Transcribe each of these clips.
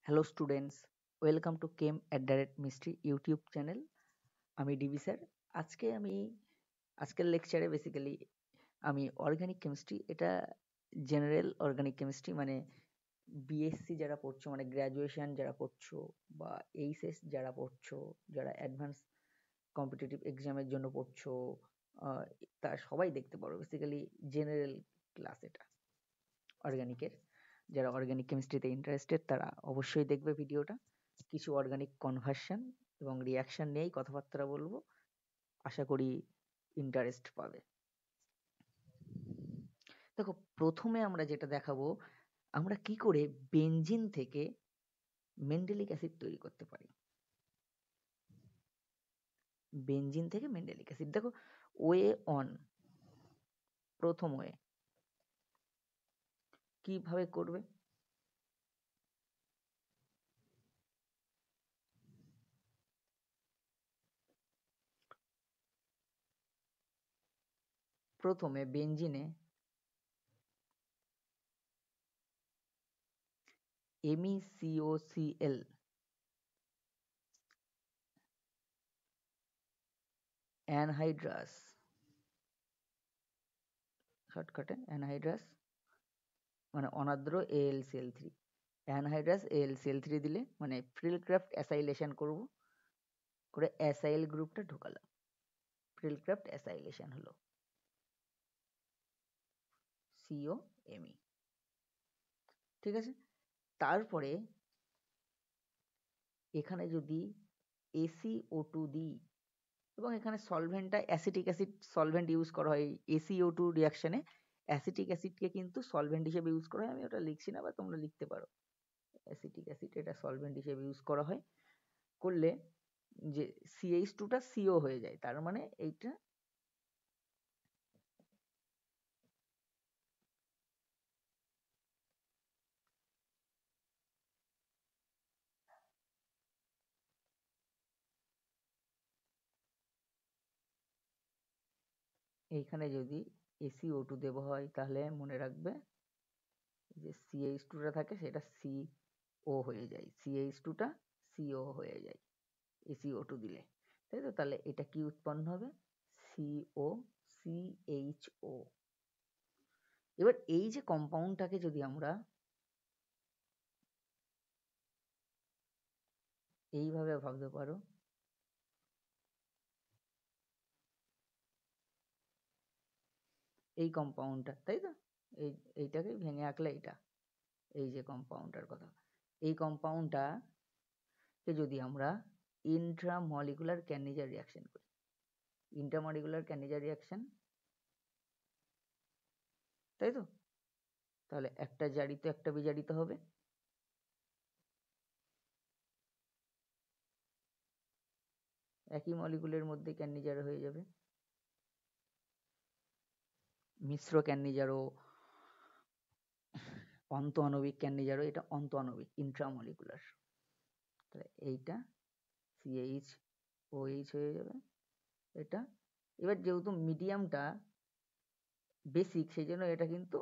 Hello students, welcome to came at the rate mystery YouTube channel. আমি DB sir. আজকের লেকচারে basically আমি organic chemistry, এটা general organic chemistry, মানে BSc যারা পড়ছো, মানে গ্র্যাজুয়েশন যারা করছো, বা এইচএস যারা পড়ছো, যারা অ্যাডভান্স কম্পিটিটিভ এক্সামের জন্য পড়ছো, তারা সবাই দেখতে পারো। বেসিক্যালি জেনারেল ক্লাস এটা অর্গানিকের। যারা অর্গানিক কেমিস্ট্রিতে ইন্টারেস্টেড তারা অবশ্যই দেখবে ভিডিওটা। কিছু অর্গানিক কনভার্সন এবং রিয়াকশন নিয়েই কথাবার্তা বলবো, আশা করি ইন্টারেস্ট পাবে। দেখো, প্রথমে আমরা যেটা দেখাবো, আমরা কি করে বেনজিন থেকে মেন্ডেলিক অ্যাসিড তৈরি করতে পারি। বেনজিন থেকে মেন্ডেলিক অ্যাসিড, দেখো ওয়ে অন, প্রথম ওয়ে কিভাবে করবে। প্রথমে বেনজিনে MeCO_Cl অ্যানহাইড্রাস, শর্টকাটে অ্যানহাইড্রাস মানে অনার্দ্র AlCl3, অ্যানহাইড্রাস AlCl3 দিলে মানে প্রিলক্রাফট অ্যাসাইলেশন করব, করে অ্যাসাইল গ্রুপটা ঢোকালাম, প্রিলক্রাফট অ্যাসাইলেশন হলো COMe। ঠিক আছে, তারপরে এখানে যদি ACO2 দিই, এবং এখানে সলভেন্টটা অ্যাসিটিক অ্যাসিড সলভেন্ট ইউজ করা হয় ACO2 রিয়াকশনে। অ্যাসিটিক অ্যাসিডকে কিন্তু সলভেন্ট হিসেবে ইউজ করা হয়, আমি ওটা লিখছি না, বা তোমরা লিখতে পারো। অ্যাসিটিক অ্যাসিড এটা সলভেন্ট হিসেবে ইউজ করা হয়, করলে যে CH2টা CO হয়ে যায়, তার মানে এইটা এইখানে যদি ACO2 দেওয়া হয় তাহলে মনে রাখবে যে CH2টা থাকে সেটা CO হয়ে যায়, CH2টা CO হয়ে যায় ACO2 দিলে, তাই তো? তাহলে এটা কি উৎপন্ন হবে? COCHO। এবার এই যে কম্পাউন্ডটাকে যদি আমরা এইভাবে ভাবতে পারো, এই কম্পাউন্ডটা, তাই তো? এইটাকে ভেঙে আঁকলে এটা, এই যে কম্পাউন্ডটার কথা, এই কম্পাউন্ডটাকে যদি আমরা ইন্ট্রামলিকুলার ক্যানিজার রিয়াকশন করি, ইন্ট্রামলিকুলার ক্যানিজার রিয়াকশন, তাই তো? তাহলে একটা জারিত একটা বিজারিত হবে, একই মলিকুলের মধ্যে ক্যানিজার হয়ে যাবে। মিশ্র ক্যানিজারও, অন্ত আণবিক ক্যানিজারও, এটা অন্ত আণবিক ইন্ট্রামলিকুলার। তাহলে এইটা CHOH হয়ে যাবে এটা। এবার যেহেতু মিডিয়ামটা বেসিক, সেই জন্য এটা কিন্তু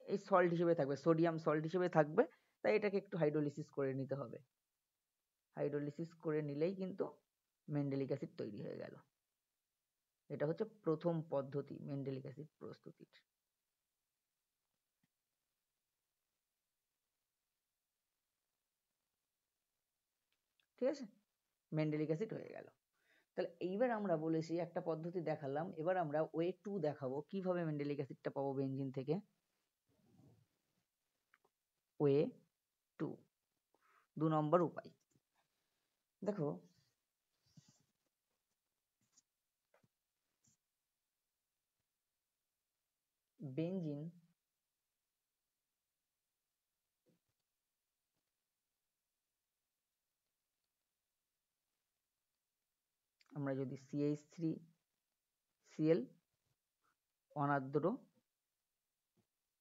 এই সল্ট হিসেবে থাকবে, সোডিয়াম সল্ট হিসেবে থাকবে, তাই এটাকে একটু হাইড্রোলিসিস করে নিতে হবে। হাইড্রোলিসিস করে নিলেই কিন্তু মেন্ডেলিক অ্যাসিড তৈরি হয়ে গেল। এটা হচ্ছে প্রথম পদ্ধতি মেন্ডেলিক অ্যাসিড প্রস্তুতির। ঠিক আছে, মেন্ডেলিক অ্যাসিড হয়ে গেল। তাহলে এইবার আমরা বলেছি একটা পদ্ধতি দেখালাম, এবার আমরা ওয়ে 2 দেখাবো কিভাবে মেন্ডেলিক অ্যাসিডটা পাবো বেনজিন থেকে। ওয়ে 2, 2 নম্বর উপায়। দেখো, বেনজিন আমরা যদি CH3Cl অনার্দ্র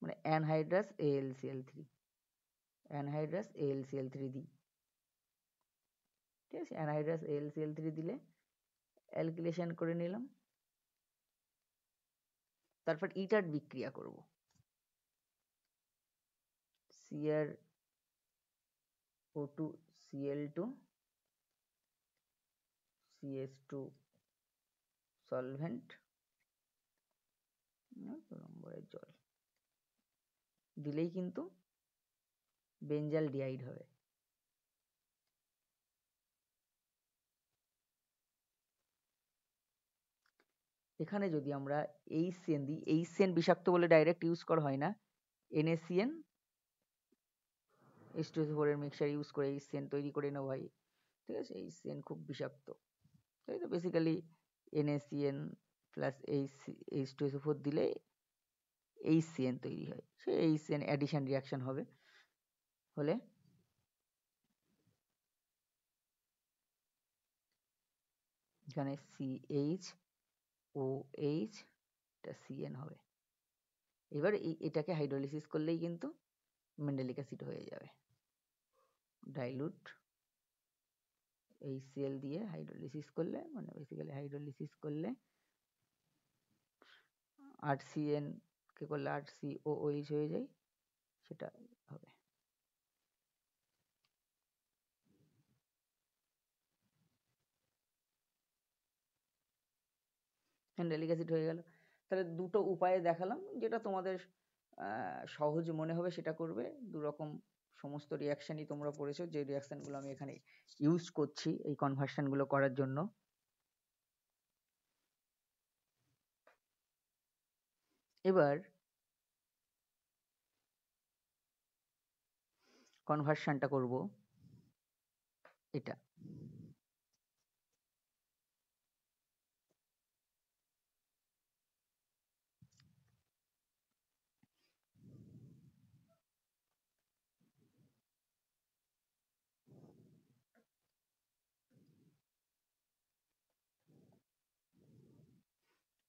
মানে অ্যানহাইড্রাস AlCl3, অ্যানহাইড্রাস AlCl3 দিই, ঠিক আছে? অ্যানহাইড্রাস AlCl3 দিলে অ্যালকিলেশন করে নিলাম, তারপর ইটার e, বিক্রিয়া করব, Cr, O2 Cl2 CH2 solvent 2 নম্বরের জল দিলেই কিন্তু বেঞ্জাল ডিহাইড হবে। এখানে যদি আমরা HCN দিই, HCN বিষাক্ত বলে ডাইরেক্ট ইউজ করা হয় না, NaCN H2SO4 এর মিক্সচার ইউজ করে HCN তৈরি করে নেওয়া হয়, ঠিক আছে। HCN খুব বিষাক্ত, তাই তো। বেসিক্যালি NaCN প্লাস H2SO4 দিলে HCN তৈরি হয়, সেই HCN অ্যাডিশন রিয়াকশন হবে, হলে এখানে CHOH টা CN হবে। এবার এটাকে হাইড্রোলিসিস করলেই কিন্তু মেন্ডেলিক অ্যাসিড হয়ে যাবে। ডাইলুট HCl দিয়ে হাইড্রোলিসিস করলে, মানে বেসিক্যালি হাইড্রোলিসিস করলে 8CN কে করলে 8COOH হয়ে যায়, সেটা হবে। মেন্ডেলিক অ্যাসিড হয়ে গেল। তাহলে দুটো উপায়ে দেখালাম, যেটা তোমাদের সহজ মনে হবে সেটা করবে। দুরকম সমস্ত রিয়াকশানই তোমরা পড়েছো, যে রিয়াকশানগুলো আমি এখানে ইউজ করছি এই কনভার্সনগুলো করার জন্য। এবার কনভার্সনটা করব এটা।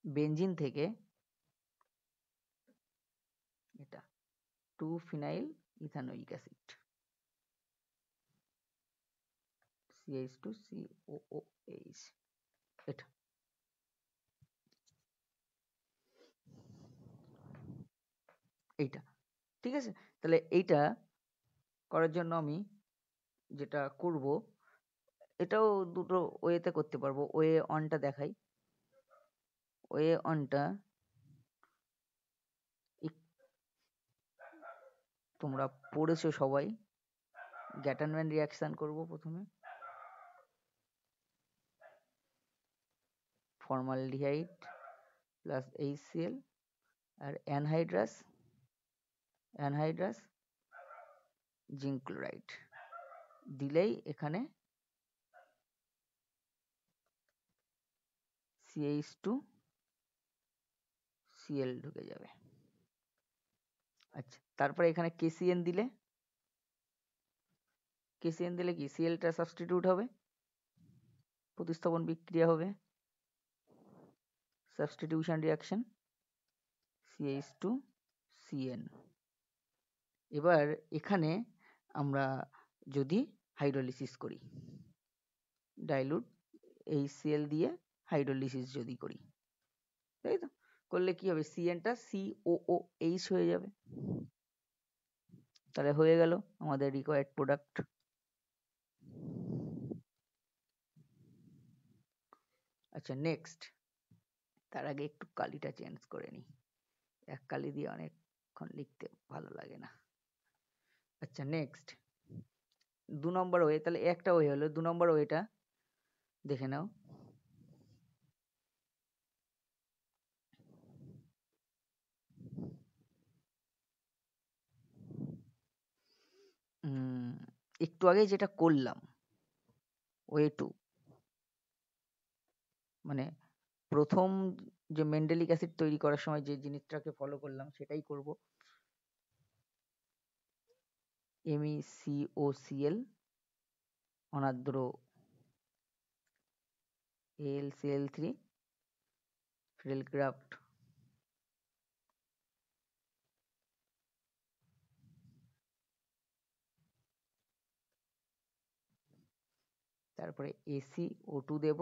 বেনজিন থেকে এটা 2-ফিনাইল ইথানোয়িক অ্যাসিড CH2COOH, এটা এইটা, ঠিক আছে। তাহলে এইটা করার জন্য আমি যেটা করব, এটাও দুটো ওয়েতে করতে পারবো। ওয়ে অনটা দেখাই। ওয়ে অনটা তোমরা পড়েছো সবাই। গ্যাটানম্যান রিয়াকশন করব প্রথমে, ফর্মালডিহাইড প্লাস HCl আর অ্যানহাইড্রাস জিঙ্ক ক্লোরাইড দিলেই এখানে CH2Cl ঢুকে যাবে। আচ্ছা, তারপরে এখানে KCN দিলে কি Clটা সাবস্টিটিউট হবে, প্রতিস্থাপন বিক্রিয়া হবে, সাবস্টিটিউশন রিয়াকশন CH2CN। এবার এখানে আমরা যদি হাইড্রোলিসিস করি, ডাইলুট HCl দিয়ে হাইড্রোলিসিস যদি করি, তাই তো, করলে কি হবে, CNটা COOH হয়ে যাবে। তাহলে হয়ে গেল আমাদের রিকোয়ার্ড প্রোডাক্ট। আচ্ছা, নেক্সট, তার আগে একটু কালিটা চেঞ্জ করে নিই, এক কালি দিয়ে অনেকক্ষণ লিখতে ভালো লাগে না। আচ্ছা, নেক্সট 2 নম্বর ওয়ে, তাহলে একটা ওয়ে হলো। 2 নম্বর ওয়েটা দেখে নাও। একটু আগে যেটা করলাম ওয়ে 2, মানে প্রথম যে মেন্ডেলিক অ্যাসিড তৈরি করার সময় যে জিনিসটাকে ফলো করলাম সেটাই করব। MeCOCl অনাদ্র AlCl3 ফ্রেলক্রাফট তারপরে ACO2 দেব,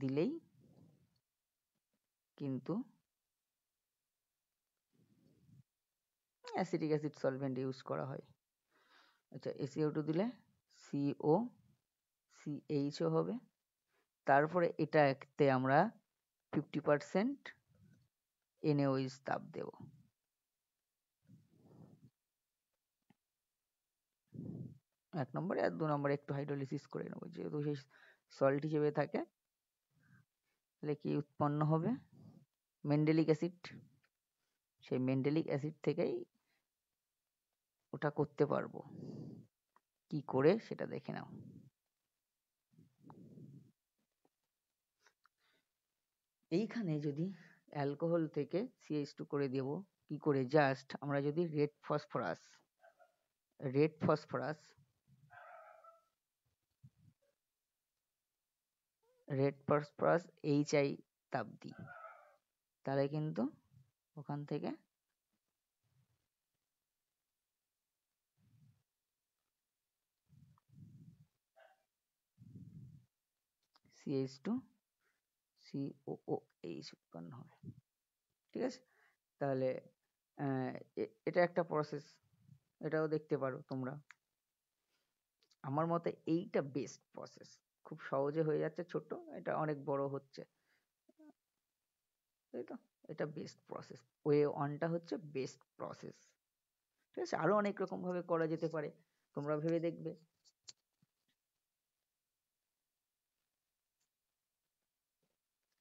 দিলেই কিন্তু অ্যাসিটিক অ্যাসিড সলভেন্ট ইউজ করা হয়। আচ্ছা SiO2 দিলে COCH হবে, তারপরে এটাতে আমরা 50% NaOH তাপ দেব। এক নম্বরে, আর 2 নম্বরে একটু হাইড্রোলিসিস করে নেবো, যেহেতু সেই সল্ট হিসেবে থাকে। তাহলে কি উৎপন্ন হবে? মেন্ডেলিক অ্যাসিড। সেই মেন্ডেলিক অ্যাসিড থেকেই ওটা করতে পারবো। কি করে সেটা দেখে নাও। এইখানে যদি অ্যালকোহল থেকে CH2 করে দেব, কি করে? জাস্ট আমরা যদি রেড ফসফরাস HI তাপ দিই, তাহলে কিন্তু ওখান থেকে CH2 COOH উৎপন্ন হবে। ঠিক আছে? তাহলে এটা একটা প্রসেস, এটাও দেখতে পারো তোমরা। আমার মতে এইটা বেস্ট প্রসেস, খুব সহজে হয়ে যাচ্ছে, ছোট, এটা অনেক বড় হচ্ছে, তাই তো? এটা বেস্ট প্রসেস, ওয়ে ওয়ানটা হচ্ছে বেস্ট প্রসেস। ঠিক আছে? আরো অনেক রকম ভাবে করা যেতে পারে, তোমরা ভেবে দেখবে।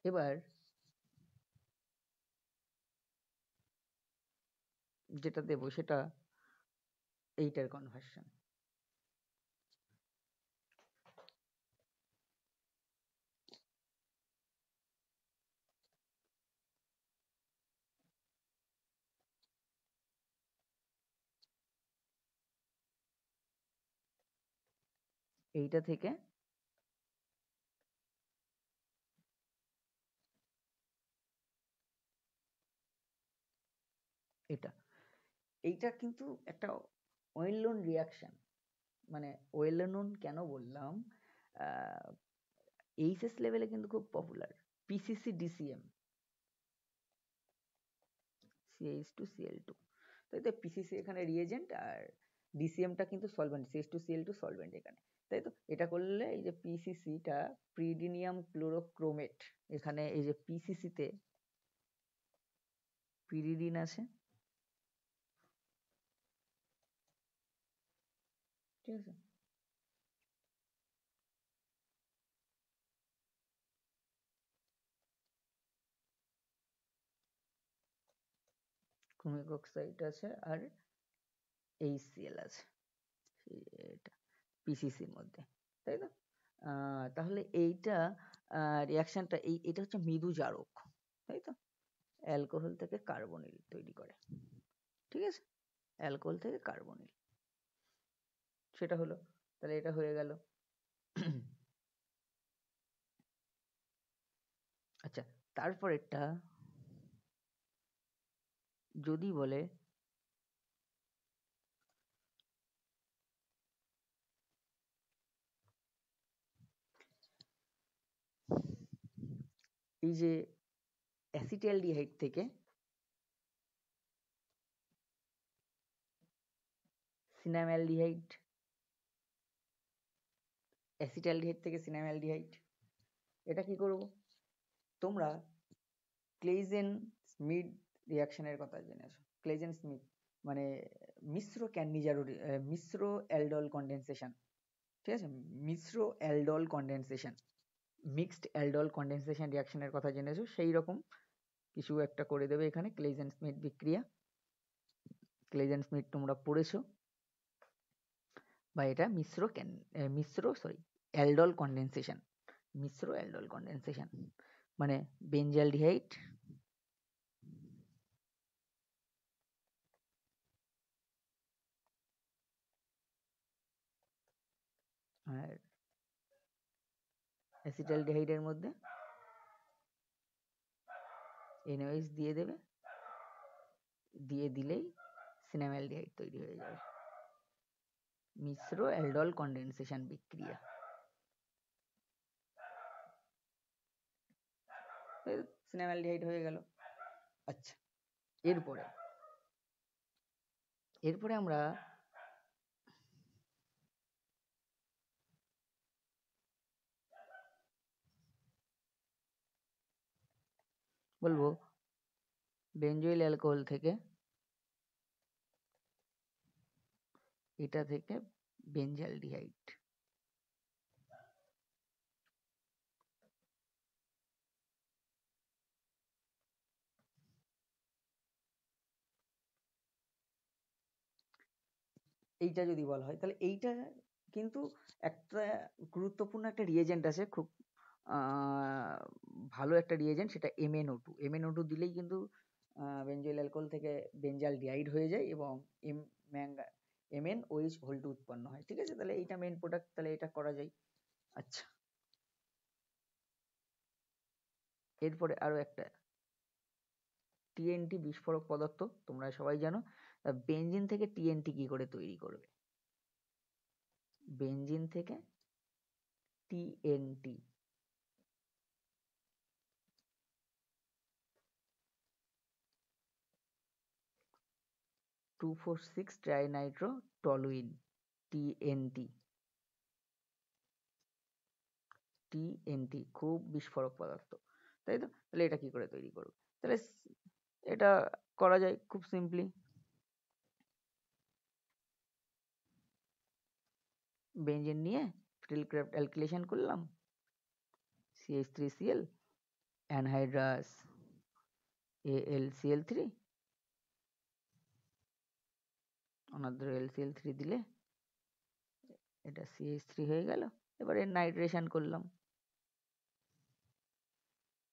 এবার যেটা দেব সেটা এইটার কনভার্সন। এইটা থেকে এটা, এইটা কিন্তু একটা ওয়েল নোন রিয়াকশন। মানে ওয়েল নোন কেন বললাম, এইচএস লেভেলে কিন্তু খুব পপুলার। PCC-DCM, CH2Cl2, তাই তো? PCC এখানে রিয়েজেন্ট, আর DCM-টা কিন্তু সলভেন্ট, CH2Cl2 সলভেন্ট এখানে, তাই তো? এটা করলে এই যে PCC-টা প্রিডিনিয়াম ক্লোরোক্রোমেট, এখানে এই যে PCC-তে পিরিডিন আছে, ঠিক আছে? ক্রোমিক অক্সাইড আছে, আর HCl আছে এটা PCC-র মধ্যে, তাই তো? তাহলে এইটা রিয়াকশনটা এটা হচ্ছে মৃদু জারক, তাই তো? অ্যালকোহল থেকে কার্বনিল তৈরি করে, ঠিক আছে? অ্যালকোহল থেকে কার্বনিল, সেটা হলো। তাহলে এটা হয়ে গেল। আচ্ছা, তারপরেরটা যদি বলে এই যে অ্যাসিটালডিহাইড থেকে সিনামঅ্যালডিহাইড, অ্যাসিটালডিহাইড থেকে সিনামঅ্যালডিহাইড, এটা কি করব? তোমরা ক্লেইজেন স্মিথ রিয়াকশনের কথা জেনেছো। ক্লেইজেন স্মিথ মানে মিশ্র ক্যান্নিজারো, মিশ্র অ্যালডল কনডেনসেশন, ঠিক আছে? মিশ্র aldol condensation, mixed aldol condensation রিয়াকশনের কথা জেনেছো, সেই রকম কিছু একটা করে দেবে এখানে ক্লেইজেন স্মিথ বিক্রিয়া। ক্লেইজেন স্মিথ তোমরা পড়েছো, বা এটা অ্যালডল কনডেনসেশন, মিশ্র অ্যালডল কনডেনসেশন, মানে বেনজালডিহাইড আর অ্যাসিটালডিহাইডের মধ্যে NaOH দিয়ে দেবে, দিয়ে দিলেই সিনামঅ্যালডিহাইড তৈরি হয়ে যাবে, মিশ্র অ্যালডল কনডেনসেশন বিক্রিয়া। সিনামঅ্যালডিহাইড হয়ে গেল। আচ্ছা, এরপরে আমরা বলবো বেঞ্জয়িল অ্যালকোহল থেকে এটা থেকে বেঞ্জালডিহাইড। এইটা যদি বলা হয় তাহলে এইটা কিন্তু একটা গুরুত্বপূর্ণ একটা রিয়েজেন্ট আছে, খুব ভালো একটা রিয়েজেন্ট, সেটা MnO2। MnO2 দিলেই কিন্তু বেঞ্জয়িল অ্যালকোহল থেকে বেঞ্জালডিহাইড হয়ে যায় এবং MnOH উৎপন্ন হয়। ঠিক আছে, তাহলে এইটা মেন প্রোডাক্ট, তাহলে এটা করা যায়। আচ্ছা, এরপরে আরো একটা TNT বিস্ফোরক পদার্থ, তোমরা সবাই জানো। বেঞ্জিন থেকে TNT কি করে তৈরি করবে? বেঞ্জিন থেকে TNT 2,4,6 ট্রাইনাইট্রোটলুইন, TNT। খুব বিস্ফোরক পদার্থ, তাই তো? তাহলে এটা কি করে তৈরি করবে? তাহলে এটা করা যায় খুব সিম্পলি। বেঞ্জিন নিয়ে ফিল্ডক্রাফট অ্যালকিলেশন করলাম, CH3Cl, অ্যানহাইড্রাস AlCl3, অনাদ্র LCl3 দিলে এটা CH3 হয়ে গেল। এবারে নাইট্রেশন করলাম,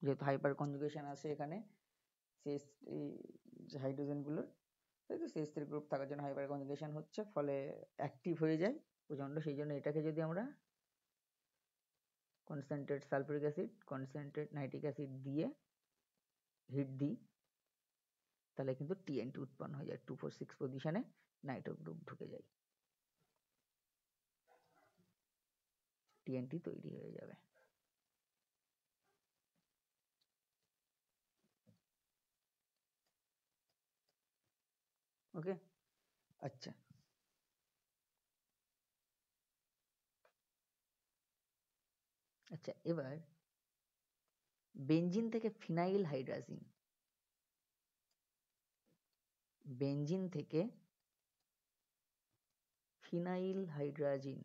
যেহেতু হাইপার কনজুগেশন আছে এখানে হাইড্রোজেনগুলোর, তাই তো CH3 গ্রুপ থাকার জন্য হাইপার কনজুগেশন হচ্ছে, ফলে অ্যাক্টিভ হয়ে যায় প্রচণ্ড। সেই জন্য এটাকে যদি আমরা concentrate sulphuric acid, concentrate nitric acid দিয়ে হিট দিই, তাহলে কিন্তু TNT উৎপন্ন হয়ে যায়। 2,4,6 পজিশনে নাইট্রো গ্রুপ ঢুকে যায়, TNT তৈরি হয়ে যাবে। ওকে, আচ্ছা, আচ্ছা, এবার বেঞ্জিন থেকে ফিনাইল হাইড্রাজিন, বেঞ্জিন থেকে ফিনাইল হাইড্রাজিন,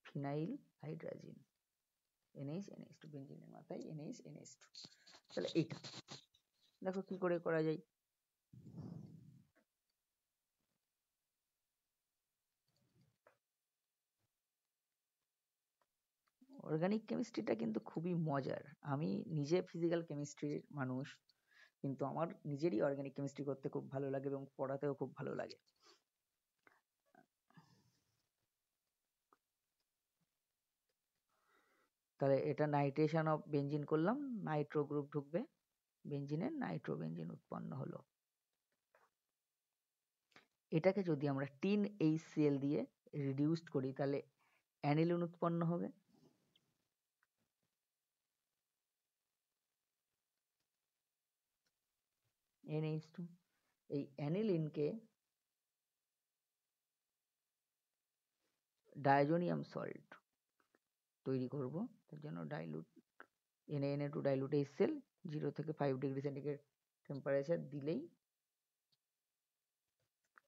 ফিনাইল হাইড্রাজিন, NH NH2, বেঞ্জিনের মাথায় NH NH2। তাহলে এইটা দেখো কি করে করা যায়। অর্গানিক কেমিস্ট্রিটা কিন্তু খুবই মজার। আমি নিজে ফিজিক্যাল কেমিস্ট্রির মানুষ, কিন্তু আমার নিজেরই অর্গানিক কেমিস্ট্রি করতে খুব ভালো লাগে এবং পড়াতেও খুব ভালো লাগে। তাহলে এটা নাইট্রেশন অফ বেঞ্জিন করলাম, নাইট্রো গ্রুপ ঢুকবে বেঞ্জিনের, নাইট্রো বেঞ্জিন উৎপন্ন হলো। এটাকে যদি আমরা টিন HCl দিয়ে রিডিউসড করি, তাহলে অ্যানিলিন উৎপন্ন হবে। NH2, এই অ্যানিলিনকে ডাইজোনিয়াম সল্ট তৈরি করব, তার জন্য ডাইলুট Na2 ডাইলুট HCl 0 থেকে 5 ডিগ্রি সেন্টিগ্রেড টেম্পারেচার দিলেই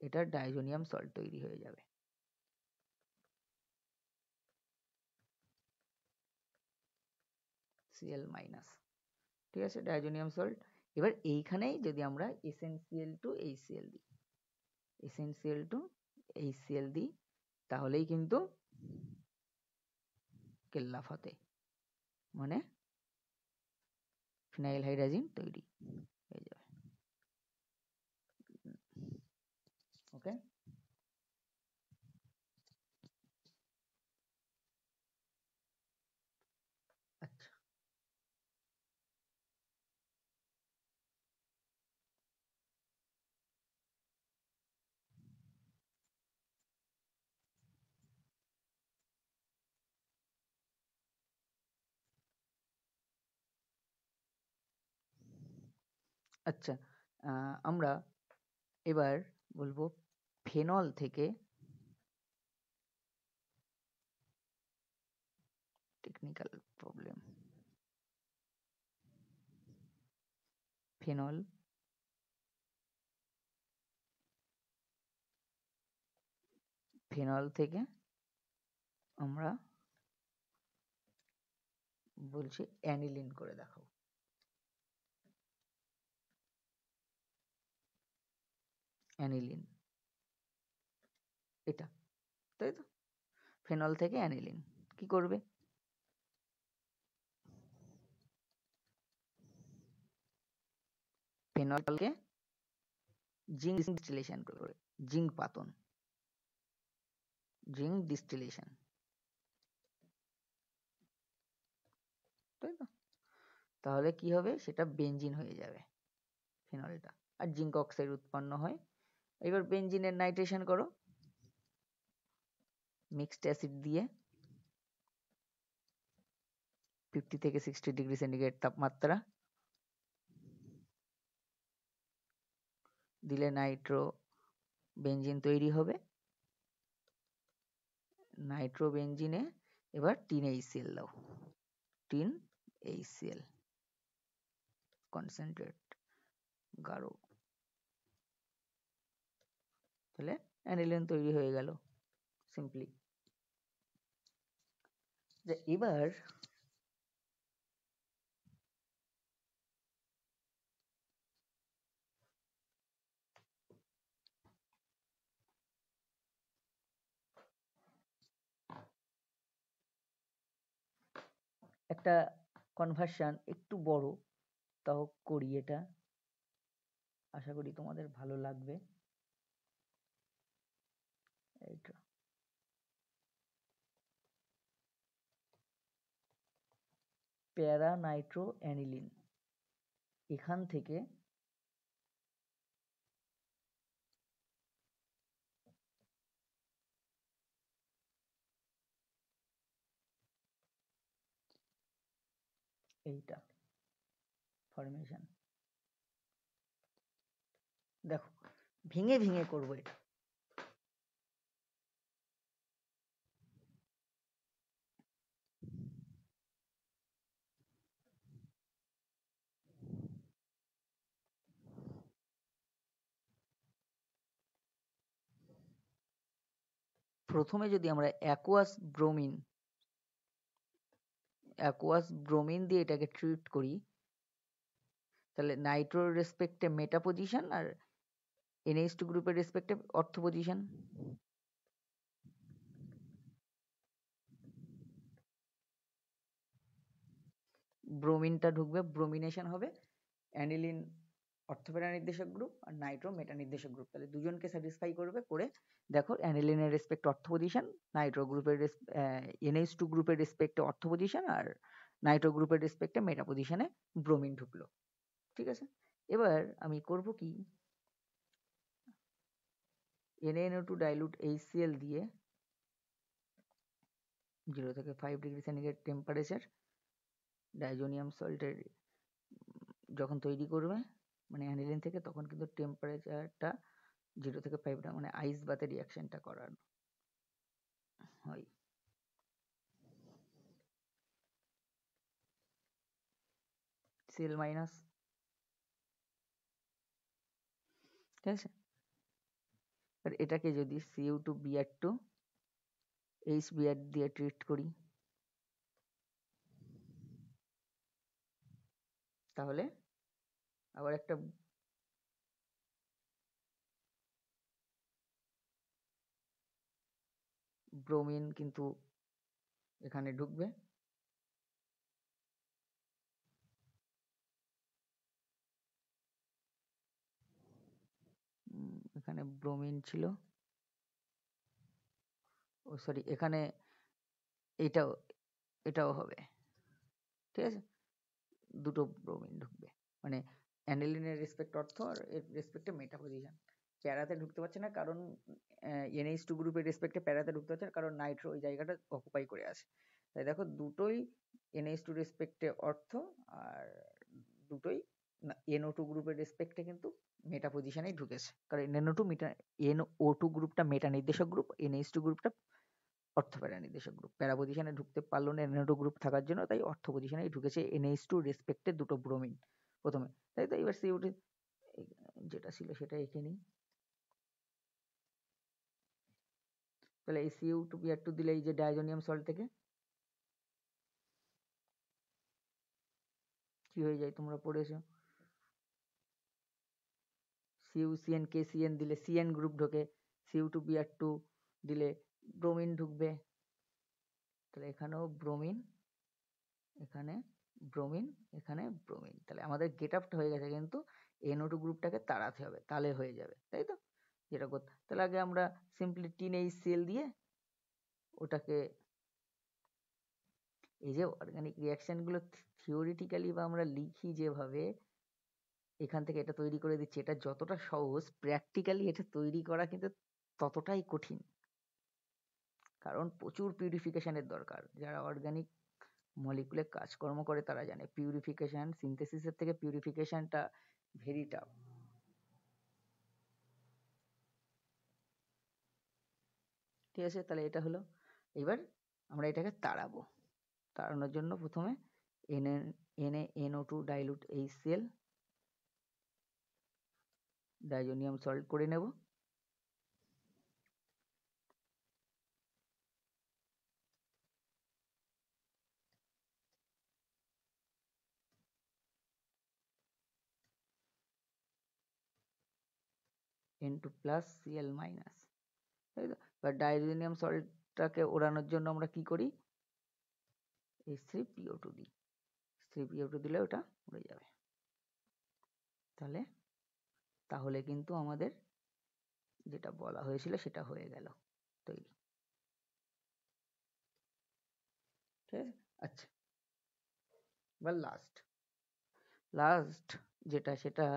এটা ডাইজোনিয়াম সল্ট তৈরি হয়ে যাবে। Cl মাইনাস, ঠিক আছে, ডাইজোনিয়াম সল্ট। এবার এইখানেই যদি আমরা SnCl2HCl দিই, SnCl2HCl দিই, তাহলেই কিন্তু কেল্লা ফতে, মানে ফিনাইল হাইড্রাজিন তৈরি হয়ে যাবে। ওকে, আচ্ছা, আচ্ছা, আমরা এবার বলবো ফেনল থেকে, টেকনিক্যাল প্রবলেম, ফেনল, ফেনল থেকে আমরা বলছি অ্যানিলিন করে দেখাও। অ্যানিলিন এটা, তাই তো? ফেনল থেকে অ্যানিলিন কি করবে? ফেনলকে জিঙ্ক ডিস্টিলেশন করে, জিঙ্ক পাতন, জিঙ্ক ডিস্টিলেশন, তাই তো? তাহলে কি হবে? সেটা বেনজিন হয়ে যাবে ফেনলটা, আর জিঙ্ক অক্সাইড উৎপন্ন হয়। এবার বেনজিনের নাইট্রেশন করো মিক্সড অ্যাসিড দিয়ে 50 থেকে 60 ডিগ্রি সেন্টিগ্রেড তাপমাত্রা দিলে নাইট্রো বেনজিন তৈরি হবে। নাইট্রো বেনজিনে এবার টিন HCl দাও, টিন HCl কনসেন্ট্রেট গাঢ়, তাহলে অ্যানিলিন তৈরি হয়ে গেল সিম্পলি। এবার একটা কনভার্সন একটু বড়, তাও করি এটা, আশা করি তোমাদের ভালো লাগবে। এইটা প্যারা নাইট্রো অ্যানিলিন, এখান থেকে এইটা ফরমেশন দেখো, ভেঙে ভেঙে করবো এটা। প্রথমে যদি আমরা অ্যাকুয়াস ব্রোমিন দিয়ে এটাকে ট্রিট করি, তাহলে নাইট্রোর রেসপেক্টে মেটা পজিশন আর NH2 গ্রুপের রেসপেক্টে অর্থ পজিশন। ব্রোমিনটা ঢুকবে, ব্রোমিনেশন হবে, অ্যানিলিন অর্থপ্যারা নির্দেশক গ্রুপ আর নাইট্রো মেটা নির্দেশক গ্রুপ, তাহলে দুজনকে স্যাটিসফাই করবে। করে দেখো অ্যানিলিনের রেসপেক্ট অর্থ পজিশন, নাইট্রো গ্রুপের NH2 গ্রুপের রেসপেক্টে অর্থ পজিশন আর নাইট্রো গ্রুপের রেসপেক্টে মেটা পজিশনে ব্রোমিন ঢুকলো। ঠিক আছে, এবার আমি করব কি, NaNO2 ডাইলুট HCl দিয়ে 0 থেকে 5 ডিগ্রি সেন্টিগ্রেড টেম্পারেচার ডাইজোনিয়াম সল্টের যখন তৈরি করবে মানে অ্যানিলিন থেকে, তখন কিন্তু টেম্পারেচারটা 0 থেকে 5 মানে আইস বাতে রিয়াকশনটা করানো হয়। Cl মাইনাস, ঠিক আছে। আর এটাকে যদি Cu2Br2 HBr দিয়ে ট্রিট করি, তাহলে আবার একটা ব্রোমিন কিন্তু এখানে ঢুকবে। এখানে ব্রোমিন ছিল, ও সরি, এখানে এটাও এটাও হবে, ঠিক আছে। দুটো ব্রোমিন ঢুকবে, মানে অ্যানিলিনের রেসপেক্ট অর্থ আর এর রেসপেক্টে মেটা পজিশন। প্যারাতে ঢুকতে পারছে না কারণ NH2 গ্রুপের রেসপেক্টে প্যারাতে ঢুকতে পারছে না কারণ নাইট্রো ওই জায়গাটা অকুপাই করে আছে। তাই দেখো দুটোই NH2 রেসপেক্টে অর্থ আর দুটোই NO2 গ্রুপের রেসপেক্টে কিন্তু মেটা পজিশনেই ঢুকেছে, কারণ NO2 গ্রুপটা মেটা নির্দেশক গ্রুপ, NH2 গ্রুপটা অর্থ প্যারা নির্দেশক গ্রুপ। প্যারা পজিশনে ঢুকতে পারলো না NO2 গ্রুপ থাকার জন্য, তাই অর্থ পজিশনেই ঢুকেছে NH2 রেসপেক্টে দুটো ব্রোমিন। প্রথমে, তাই তো? এবার CO2 যেটা ছিল সেটা এঁকে নিই। তাহলে এই Cu2Br2 দিলে এই যে ডাইজোনিয়াম সল্ট থেকে কি হয়ে যায় তোমরা পড়েছো, CuCN KCN দিলে CN গ্রুপ ঢোকে, Cu2Br2 দিলে ব্রোমিন ঢুকবে, তাহলে এখানেও ব্রোমিন, এখানে ব্রোমিন, এখানে ব্রোমিন। তাহলে আমাদের গেট আপটা হয়ে গেছে, কিন্তু NO2 গ্রুপটাকে তাড়াতে হবে, তাহলে হয়ে যাবে, তাই তো? যেটা করতে, তাহলে আগে আমরা সিম্পলি TnHCl দিয়ে ওটাকে, এই যে অর্গানিক রিয়াকশন গুলো থিওরিটিক্যালি বা আমরা লিখি যেভাবে, এখান থেকে এটা তৈরি করে দিচ্ছি, এটা যতটা সহজ, প্র্যাকটিক্যালি এটা তৈরি করা কিন্তু ততটাই কঠিন, কারণ প্রচুর পিউরিফিকেশনের দরকার। যারা অর্গানিক মলিকুলে কাজকর্ম করে তারা জানে পিউরিফিকেশন, সিনথেসিসের থেকে পিউরিফিকেশনটা ভেরি টাফ। ঠিক আছে, তাহলে এটা হলো। এবার আমরা এটাকে তাড়াবো, তাড়ানোর জন্য প্রথমে NaNO2 dilute HCl diazonium salt করে নেব। N2 প্লাস Cl মাইনাস, তাই তো? এবার ডাইজোনিয়াম সল্টটাকে ওড়ানোর জন্য আমরা কি করি, H3PO2 দিই। H3PO2 দিলে ওটা উড়ে যাবে। তাহলে কিন্তু আমাদের যেটা বলা হয়েছিল সেটা হয়ে গেল তৈরি। ঠিক আছে, আচ্ছা, এবার লাস্ট যেটা, সেটা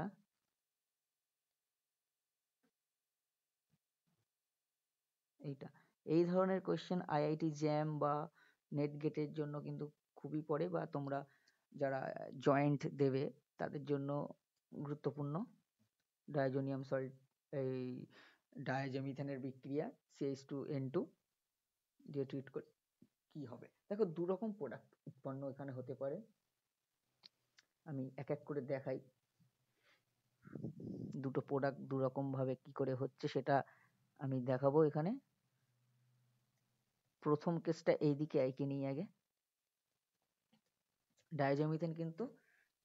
এইটা। এই ধরনের কোয়েশ্চেন IIT জ্যাম বা নেট গেটের জন্য কিন্তু খুবই পড়ে, বা তোমরা যারা জয়েন্ট দেবে তাদের জন্য গুরুত্বপূর্ণ। ডাইজোনিয়াম সল্ট, এই ডায়াজোমিথেনের বিক্রিয়া CH2N2 দিয়ে ট্রিট করে কি হবে। দেখো, দু রকম প্রোডাক্ট উৎপন্ন এখানে হতে পারে, আমি এক এক করে দেখাই। দুটো প্রোডাক্ট দু রকম ভাবে কি করে হচ্ছে সেটা আমি দেখাবো এখানে। প্রথম কেসটা এইদিকে এঁকে নিই আগে। ডায়াজোমিথেন কিন্তু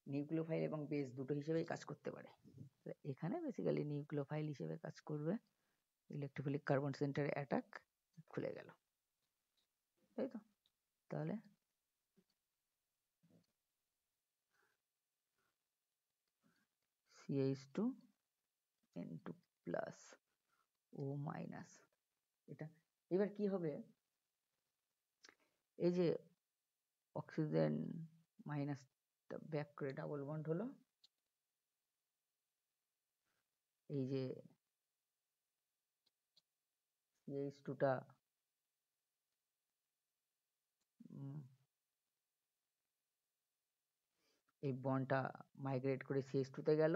নিউক্লিওফাইল এবং বেস দুটো হিসেবেই কাজ করতে পারে। এখানে বেসিক্যালি নিউক্লিওফাইল হিসেবে কাজ করবে। ইলেকট্রোফিলিক কার্বন সেন্টারে অ্যাটাক, খুলে গেল, তাই তো? তাহলে CH2N2 প্লাস O মাইনাস, এটা এবার কি হবে, এই যে অক্সিজেন মাইনাসটা ব্যাক করে ডাবল বন্ড হলো, এই যে CH2টা এই বন্ডটা মাইগ্রেট করে CH2 তে গেল,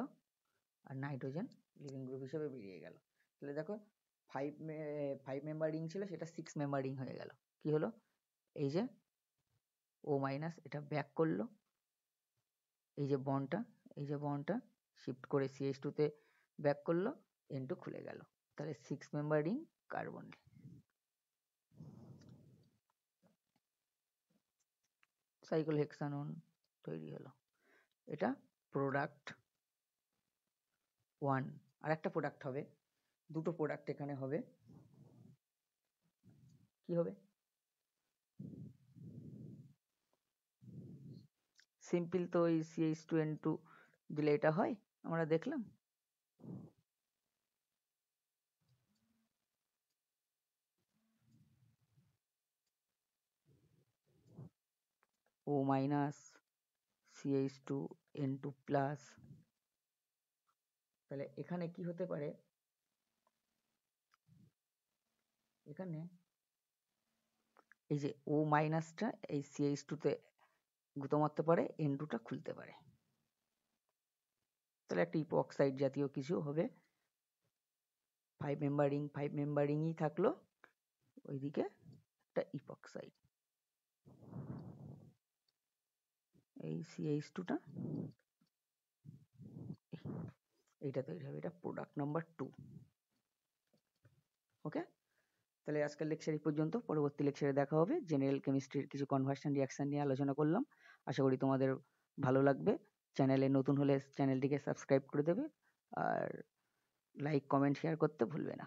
আর নাইট্রোজেন লিভিং গ্রুপ হিসেবে বেরিয়ে গেল। তাহলে দেখো, 5 মেম্বার রিং ছিল, সেটা 6 মেম্বার রিং হয়ে গেল। কি হলো, এই যে O মাইনাস এটা ব্যাক করলো, এই যে বন্ডটা শিফট করে CH2 তে ব্যাক করলো, N2 খুলে গেল, তাহলে 6 মেম্বার রিং কার্বন সাইক্লোহেক্সানন তৈরি হলো। এটা প্রোডাক্ট 1। আর একটা প্রোডাক্ট হবে, দুটো প্রোডাক্ট এখানে হবে। কি হবে, সিম্পল তো ওই CH2N2 দিলে এটা হয়, আমরা দেখলাম। O মাইনাস CH2N2 প্লাস, তাহলে এখানে কি হতে পারে, এখানে এই যে O মাইনাসটা এই CH2 তে গুঁতো মারতে পারে, N2 টা খুলতে পারে, তাহলে একটা ইপোক্সাইড জাতীয় কিছু হবে। 5 মেম্বার রিংই থাকলো, ওইদিকে একটা ইপক্সাইড, এই CH2টা এইটা তৈরি হবে, এটা প্রোডাক্ট নাম্বার 2। ওকে, তাহলে আজকের লেকচার এই পর্যন্ত। পরবর্তী লেকচারে দেখা হবে। জেনারেল কেমিস্ট্রির কিছু কনভার্সন রিঅ্যাকশন নিয়ে আলোচনা করলাম। আশা করি তোমাদের ভালো লাগবে। চ্যানেলে নতুন হলে চ্যানেলটিকে সাবস্ক্রাইব করে দেবে, আর লাইক কমেন্ট শেয়ার করতে ভুলবে না।